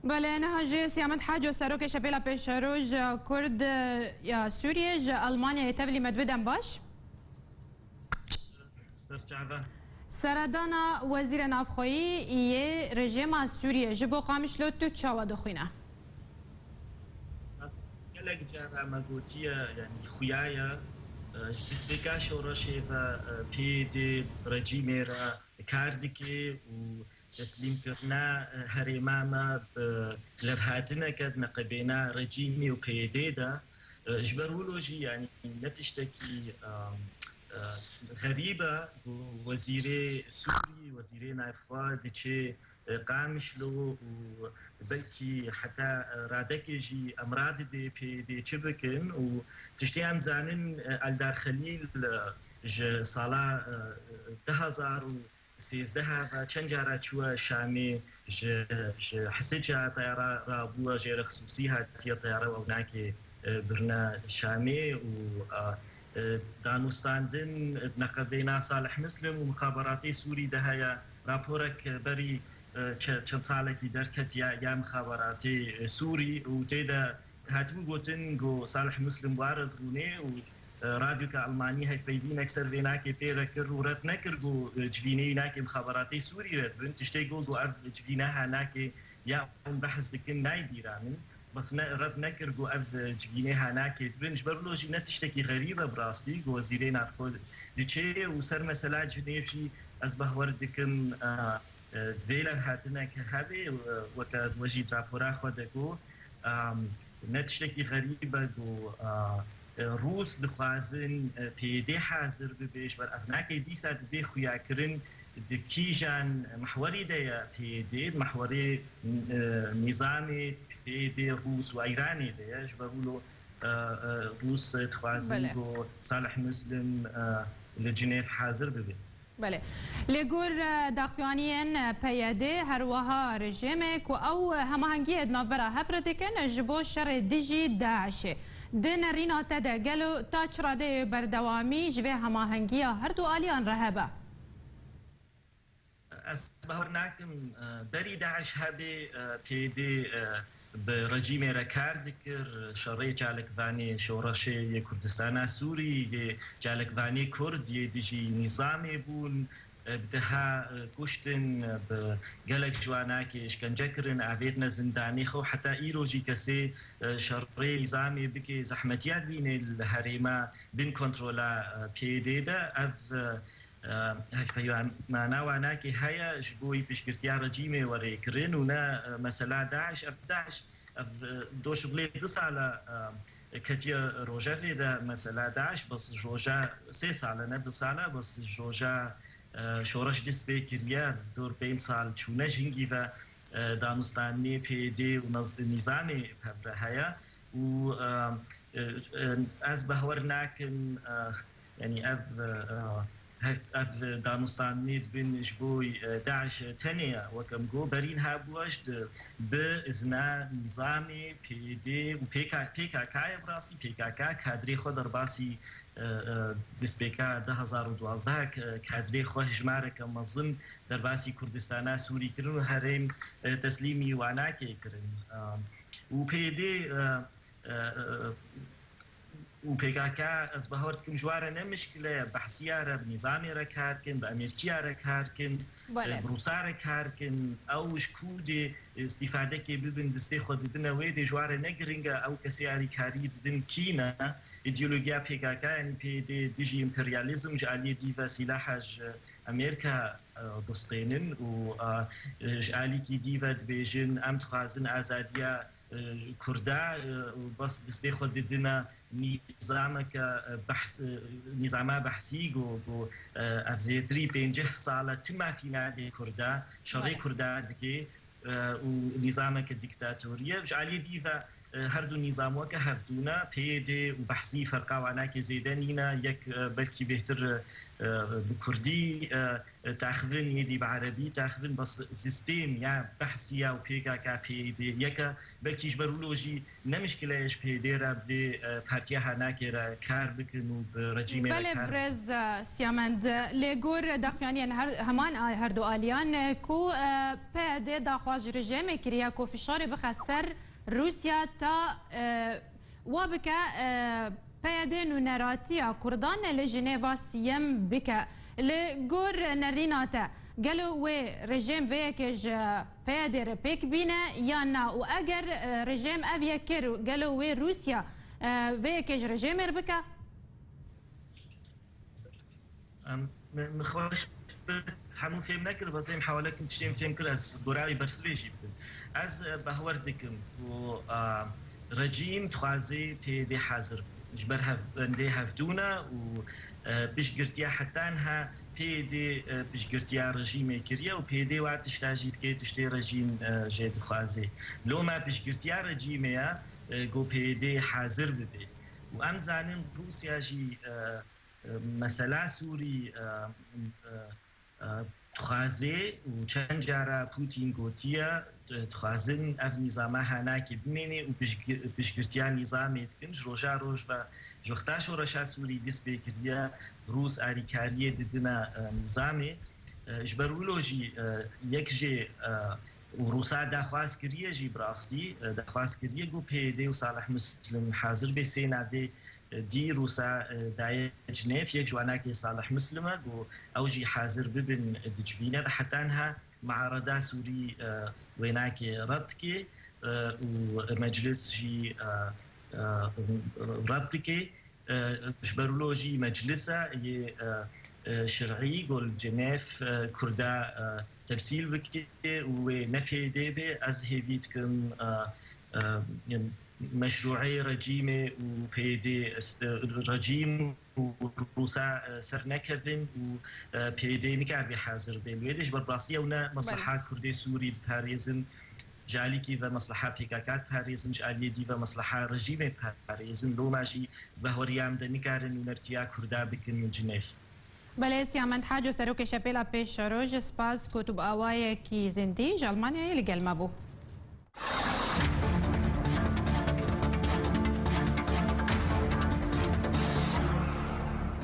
بله نهاجي سيامت حاجة سروك شبيلة بيشروج كرد يا سوريا ألمانيا يتبلي مدبدن باش سردانا وزير نافخوي يه رژیم سوریه جبو قامش لو تو تشاوا دخوينه قالك جارة مقوتية يعني خيايا جسدكا شورشي في دي رجيميرا كاردكي و تسليم كرنا هريماما لفهاتنا كد نقبينا رجيمي وبيديدا جبرولوجي يعني نتشتكي غريبة وزيري سوري وزيري نافخوا ديشي قامشلو وبلكي حتى رادكيجي امراض دي بي دي تشبكن وتشتيان زانن الدار خليل صلاة 2013 چند جارة چوا شامي حسيجا طيارة رابوة جير خصوصي هاتي طيارة وهناك برنا شامي و دانوستاندن نقدينا صالح مسلم ومخابراتي سوري دهيا رابورك بري چند سالکی درکت یا مخابراتی سوری و تیدا هاتبو گوتن گو صالح مسلم وارد رونه و رادیو که آلمانی هف بیدین اکثر وینا که پیرا کر و رد نکر گو جوینه ناکی مخابراتی سوری رد بن تشتی گو ارد جوینه ها ناکی یا اون بحث دکن نای بیرامن بس رد نکر گو ارد جوینه ها ناکی بن جبرلوجی نتشتکی غریبه براستي گو وزیره نافخو دیچه و سر مثلا جنیفشی از بهور دکن دویلن هاتنا كهذه وكاد وجد رابورا خودكو نتشتكي غريبة جو روس دخوازن بيدي حاضر ببيش بر أغناكي دي ساد دي خياكرن دكيجان محوري ديا بيدي محوري نظامي بيدي روس وإيراني ديا جبرولو روس دخوازن جو صالح مسلم لجنيف حاضر ببيش بله لگور داخوانین پیاده هر وها رژیمک و او هماهنگی ادنابرا هفرتکن جبو شر دیجی داعشه دن رینا تدا گلو تا چراده بردوامی جوه هماهنگی هر دو آلیان رهبه أصبحوا ناكم بري داعش هذه بيدي برجيم ركار ذكر شرعي جالك فاني شورشي كردستان سوري جالك فاني كرد يديجي نظامي بون بدها كشتن بجالك جواناكي اشكنجكرن عبيدنا زنداني خو حتى ايروجي كسي شرعي نظامي بكي زحمتيات بين الهريمة بين كنترولا بيدي دا اف هفيا معنا وعناكي هيا جبوي بشكرتيا رجيمي وريكرين ونا مثلا داعش دوش بلي دس على كتيا روجا في دا مثلا داعش بس جوجا سيس على ندس على بس جوجا شورش دس بكريا دور بين سال چونه جنگي و دانستاني بي دي ونظامي هيا و از بهورناكن يعني اف دانستانی بین جبوی داعش تنیا وکم گو برین هابوش بإذن نظامی پیدی و پیکاکای براسی پیکاکا کادری خود درباسی دسپیکا 2012 کادری خود هجماره که منظم درباسی کردستان سوری کرن و هرم تسلیمی وعناکی کرن و پیدی وبيكاكا از بهورت كم جوارة نمشكلة بحثية بنظامي ركاركن بأمريكية ركاركن بروسا ركاركن أو شكودي استفادة كي ببن دستي خود دنا ويدي جوارة نقرنجا أو كسياري كاري دن كينا إيديولوجيا بيكاكا يعني بي ديجي إمبرياليزم جعلي ديفا سلاحج أمريكا بسطينن و جعلي كي ديفا دبيجن أم تخازن أزادية كردا بس دستي خود دنا نظامك بحث نظام بحثي جو افزيتري بينجه صالة تما في نادي كردا شري كردا دكي ونظامك الدكتاتورية جعلي ديفا هردو نظام وك هردونا بيدي وبحثي فرقا وعناك زيدانينا يك بلكي بهتر بكردي تاخذن يدي بعربي تاخذن بس سيستم يا بحثي او بيكا كا بيدي يك بلكي جبرولوجي نمشكله ايش بيدي را بدي باتيها ناكر كار بكنو برجيمي بله برز سيامند لغور داخياني همان هردو اليان كو بيدي داخواج رجيم كريا كو فشار بخسر روسيا تا وابكا بيدي نراتيا كردان لجنيفا سيام بكا لغور نريناتا قالوا وي رجيم فيكج بيدي بيك بينا يانا واجر رجيم افيا كيرو قالوا وي روسيا فيكج رجيم ربكا مخوش همون فهم نکرد بازم حواله کن تشتیم فهم کرد از گرایی برسلیشی بودن از بهور دکم و رژیم تخازی تیدی حاضر جبر هفته هفتونه و بشگرتیا حتی انها پیدی بشگرتیا رژیم کریه و پیدی وقتش تاجید که تشتی رژیم جد خوازی لو ما بشگرتیا رژیمه گو پیدی حاضر بده و ام زنیم روسیا جی مثلا سوری تخازی و چند جارا پوتین گوتیا تخازن اف نظامه هناکی بمینی و بشگرتیا نظامی تکنج روژا روژ و جختاش و رشا سوری دست بکریا روس آریکاریه دیدنا نظامی جبرولوژی یک جی و روسا دخواست کریه جی براستی دخواست کریه گو پیده و صالح مسلم حاضر به سیناده دي روسا داي جنيف يك جواناكي صالح مسلمة أو جي حاضر ببن دجفينة حتى أنها معارضة سوري ويناكي ردكي ومجلس جي ردكي شبرولوجي مجلسة شرعي قول جنيف كردا تمثيل بكي ونبي ديبي أزهيفيتكم مشروعي رجيمي وبيدي رجيم وروسا سرنكفن وبيدي نكابي حاضر بالويدش بالباسية ونا مصلحة كردي سوري باريزن جالي كيف مصلحة بيكاكات باريزن جالي ديفا مصلحة رجيمي باريزن لو ماشي بهوريام دنكارن ونرتيا كردا بكن من جنيف بله سیامند حاج و سروک شپیلا پیش روز سپاس کتب آوای کی زندی جالمانیا لگل مبو